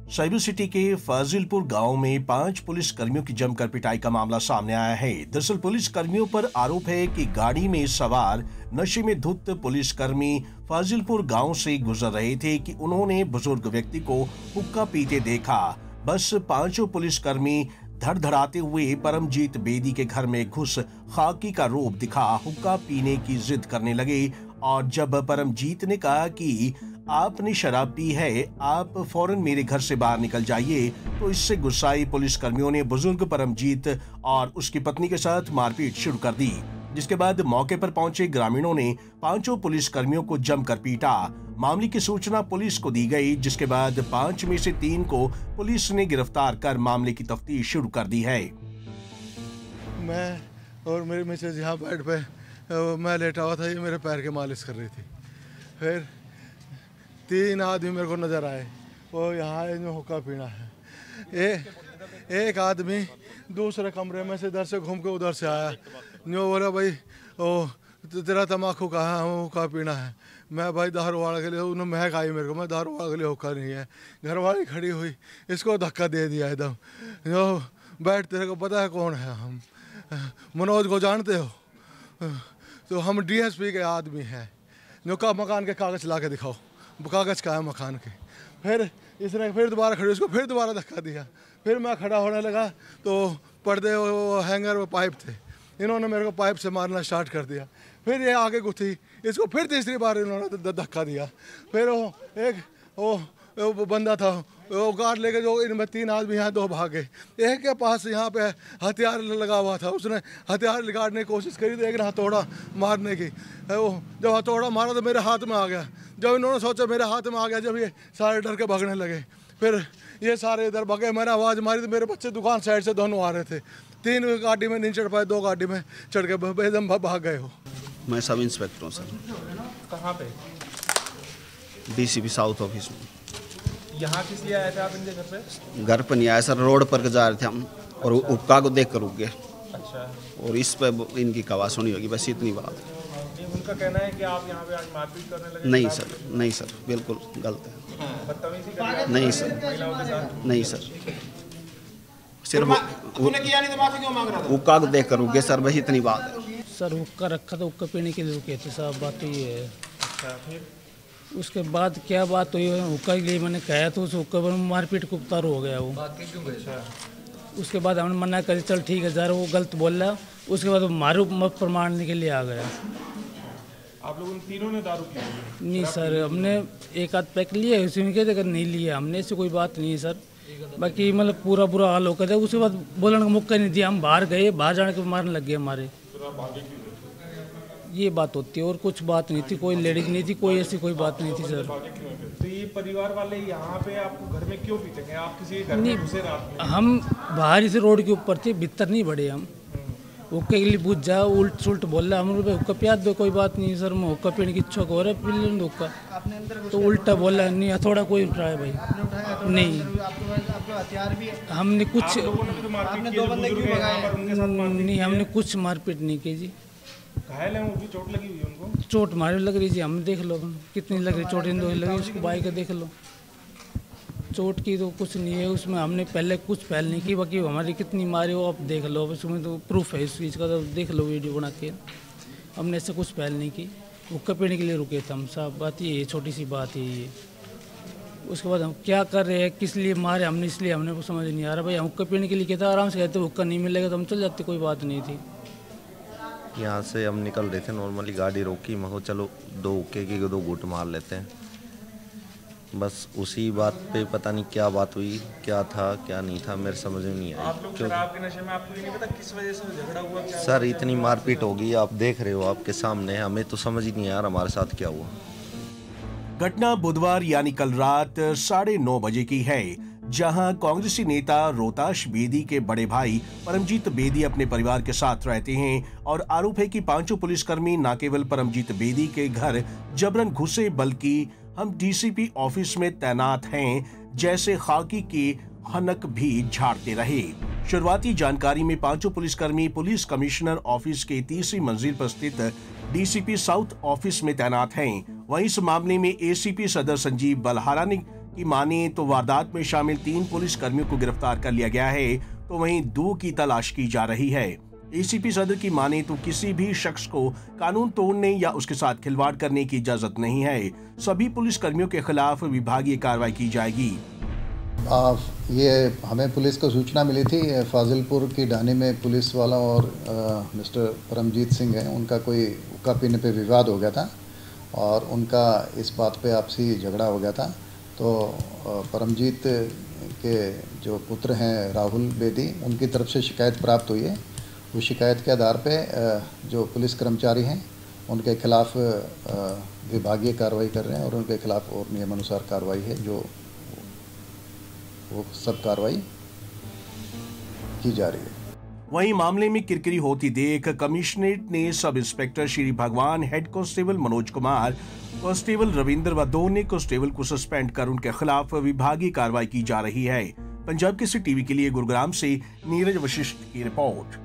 Cyber city के फाजिलपुर गांव में 5 पुलिस कर्मियों की जमकर पिटाई का मामला सामने आया है। दरअसल पुलिस कर्मियों पर आरोप है कि गाड़ी में सवार नशे में धुत पुलिस कर्मी फाजिलपुर गांव से गुजर रहे थे कि उन्होंने बुजुर्ग व्यक्ति को हुक्का पीते देखा। बस 5 पुलिस कर्मी धड़धड़ाते हुए परमजीत बेदी के घर में घुस खाकी का रूप दिखा हुक्का पीने की जिद करने लगे और जब परमजीत ने कहा कि आपने शराब पी है, आप फौरन मेरे घर से बाहर निकल जाइए, तो इससे गुस्साई पुलिस कर्मियों ने बुजुर्ग परमजीत और उसकी पत्नी के साथ मारपीट शुरू कर दी, जिसके बाद मौके पर पहुंचे ग्रामीणों ने 5 पुलिस कर्मियों को जमकर पीटा। मामले की सूचना पुलिस को दी गई, जिसके बाद 5 में से 3 को पुलिस ने गिरफ्तार कर मामले की तफ्तीश शुरू कर दी है। मैं और मेरी मिसेज यहाँ बेड पे मैं लेटा हुआ था, ये मेरे पैर के मालिश कर रही थी। फिर 3 आदमी मेरे को नज़र आए, वो यहाँ इन्हें हुक्का पीना है। एक आदमी दूसरे कमरे में से इधर से घूम के उधर से आया, जो बोला भाई ओ तेरा तम्बाकू कहाँ है, हुक्का पीना है। मैं भाई दारू वाला के लिए, उन्होंने महक आई मेरे को, मैं दारू वाला के लिए हुक्का नहीं है। घरवाली खड़ी हुई, इसको धक्का दे दिया एकदम। जो बैठ, तेरे को पता है कौन है, हम मनोज को जानते हो, तो हम डीएसपी के आदमी हैं। जो का मकान के कागज़ ला के दिखाओ, कागज़ का है मकान के। फिर इसने फिर दोबारा खड़ी, उसको फिर दोबारा धक्का दिया। फिर मैं खड़ा होने लगा तो पर्दे वो हैंगर में पाइप थे, इन्होंने मेरे को पाइप से मारना स्टार्ट कर दिया। फिर ये आगे गुथी, इसको फिर तीसरी बार इन्होंने धक्का दिया। फिर वो बंदा था, वो गार्ड लेके, जो इनमें 3 आदमी हैं, 2 भागे। एक के पास यहाँ पे हथियार लगा हुआ था, उसने हथियार निकालने की कोशिश करी, तो एक ने हथौड़ा मारने की। वो जब हथौड़ा मारा तो मेरे हाथ में आ गया। जब इन्होंने सोचा मेरे हाथ में आ गया, जब ये सारे डर के भागने लगे, फिर ये सारे इधर भागे। मैंने आवाज़ मारी तो मेरे बच्चे दुकान साइड से दोनों आ रहे थे। 3 गाड़ी में नहीं चढ़ पाए, 2 गाड़ी में चढ़ के एकदम भाग गए हो। मैं सब इंस्पेक्टर हूँ सर। कहाँ पे? डीसीपी साउथ ऑफिस में। यहाँ किस लिए आए थे आप इनके घर पे? घर पर नहीं आए सर, रोड पर जा रहे थे हम और हुक्का को देख कर रुक गए। अच्छा। और इस पर इनकी कवा सुनी होगी, बस इतनी बात। उनका कहना है कि आप यहाँ पे आज मारपीट करने लगे। नहीं सर, नहीं सर, बिल्कुल गलत है। बदतमीजी कर रहे हैं? नहीं सर, महिलाओं के साथ? नहीं सर, सिर्फ हुक्का को देख कर रुक गए सर, बस इतनी बात है। सर हुक्का रखा था, हुक्का पीने के लिए रुके थे साहब, बात तो ये है। अच्छा, फिर उसके बाद क्या बात हुई, हुक्का के लिए मैंने कहा तो उस हुक्का पर मारपीट को उतार हो गया वो। अच्छा। उसके बाद हमने मना कर, चल ठीक है सर, वो गलत बोल रहा। उसके बाद वो मारू मत प्रमाणने के लिए आ गया। आप लोग उन तीनों ने दारू पी? नहीं सर, हमने 1 आध पैक लिया, उसमें क्या देकर नहीं लिया हमने, ऐसी कोई बात नहीं है सर। बाकी मतलब पूरा बुरा हाल होकर था। उसके बाद बोलने का मौका नहीं दिया, हम बाहर गए, बाहर जाने के मारने लग गए हमारे। ये बात होती है और कुछ बात नहीं थी, कोई लेडीज नहीं थी, कोई ऐसी कोई बात नहीं थी सर। तो ये परिवार वाले यहाँ पे आपको घर में क्यों पीटेंगे? आप किसी घर में घुसे रात में? हम बाहर ही से रोड के ऊपर थे, भीतर नहीं बढ़े हम। हुक्के के लिए पूछ जा, उल्ट सुल्ट बोल रहा, हम हुक्का प्याज दो, कोई बात नहीं सर, मैं हुक्का पीने की इच्छा हो रहा है, पी लें हुक्का। तो उल्टा बोल रहा, नहीं हथौड़ा कोई उठाया भाई नहीं। हमने कुछ नहीं, हमने कुछ मारपीट नहीं की जी। घायल है वो भी, चोट लगी हुई है उनको? चोट मारे लग रही जी, हम देख लो कितनी लग रही चोट, इन 2 लगी, उसको बाइक का देख लो। चोट की तो कुछ नहीं है उसमें, हमने पहले कुछ पहल नहीं की, बाकी हमारी कितनी मारी हो आप देख लो, उसमें तो प्रूफ है इस चीज़ का, तो देख लो वीडियो बना के। हमने ऐसे कुछ पहल नहीं की, हुक्का पीने के लिए रुके थे हम साहब, बात ये छोटी सी बात है ये। उसके बाद हम क्या कर रहे हैं, किस लिए मारे हमने, इसलिए हमने को समझ नहीं आ रहा। भाई हम हुक्का पीने के लिए कहते आराम से कहते, हुक्का नहीं मिलेगा तो हम चल जाते, कोई बात नहीं थी। यहाँ से हम निकल रहे थे, नॉर्मली गाड़ी रोकी, मैं चलो 2 हुक्के की 2 घूंट मार लेते हैं। बस उसी बात पे पता नहीं क्या बात हुई, क्या था क्या नहीं था, मेरे समझ में नहीं आया। आप लोग शराब के नशे में, आपको ये नहीं पता किस वजह से झगड़ा हुआ? क्या सर इतनी मारपीट होगी, आप देख रहे हो आपके सामने, हमें तो समझ ही नहीं आ रहा हमारे साथ क्या हुआ। घटना बुधवार यानी कल रात 9:30 बजे की है, जहां कांग्रेसी नेता रोहताश बेदी के बड़े भाई परमजीत बेदी अपने परिवार के साथ रहते हैं और आरोप है कि 5 पुलिसकर्मी न केवल परमजीत बेदी के घर जबरन घुसे, बल्कि हम डीसीपी ऑफिस में तैनात हैं जैसे खाकी की हनक भी झाड़ते रहे। शुरुआती जानकारी में 5 पुलिसकर्मी पुलिस कमिश्नर ऑफिस के 3री मंजिल पर स्थित डीसीपी साउथ ऑफिस में तैनात हैं। वहीं इस मामले में एसीपी सदर संजीव बलहारा ने की माने तो वारदात में शामिल 3 पुलिस कर्मियों को गिरफ्तार कर लिया गया है, तो वहीं 2 की तलाश की जा रही है। एसीपी सदर की माने तो किसी भी शख्स को कानून तोड़ने या उसके साथ खिलवाड़ करने की इजाजत नहीं है। सभी पुलिस कर्मियों के खिलाफ विभागीय कार्रवाई की जाएगी। ये हमें पुलिस को सूचना मिली थी, फाजिलपुर की ढाणी में पुलिस वाला और मिस्टर परमजीत सिंह हैं, उनका कोई हुक्का पीने पे विवाद हो गया था और उनका इस बात पे आपसी झगड़ा हो गया था। तो परमजीत के जो पुत्र हैं राहुल बेदी, उनकी तरफ से शिकायत प्राप्त हुई है। उस शिकायत के आधार पे जो पुलिस कर्मचारी हैं उनके खिलाफ विभागीय कार्रवाई कर रहे हैं और उनके खिलाफ और नियमानुसार कार्रवाई है, जो वो सब कार्रवाई की जा रही है। वहीं मामले में किरकिरी होती देख कमिश्नरेट ने सब इंस्पेक्टर श्री भगवान, head constable Manoj Kumar, constable Ravindra व 2 ने कांस्टेबल को सस्पेंड कर उनके खिलाफ विभागीय कार्रवाई की जा रही है। पंजाब केसरी टीवी के लिए गुरुग्राम से नीरज वशिष्ठ की रिपोर्ट।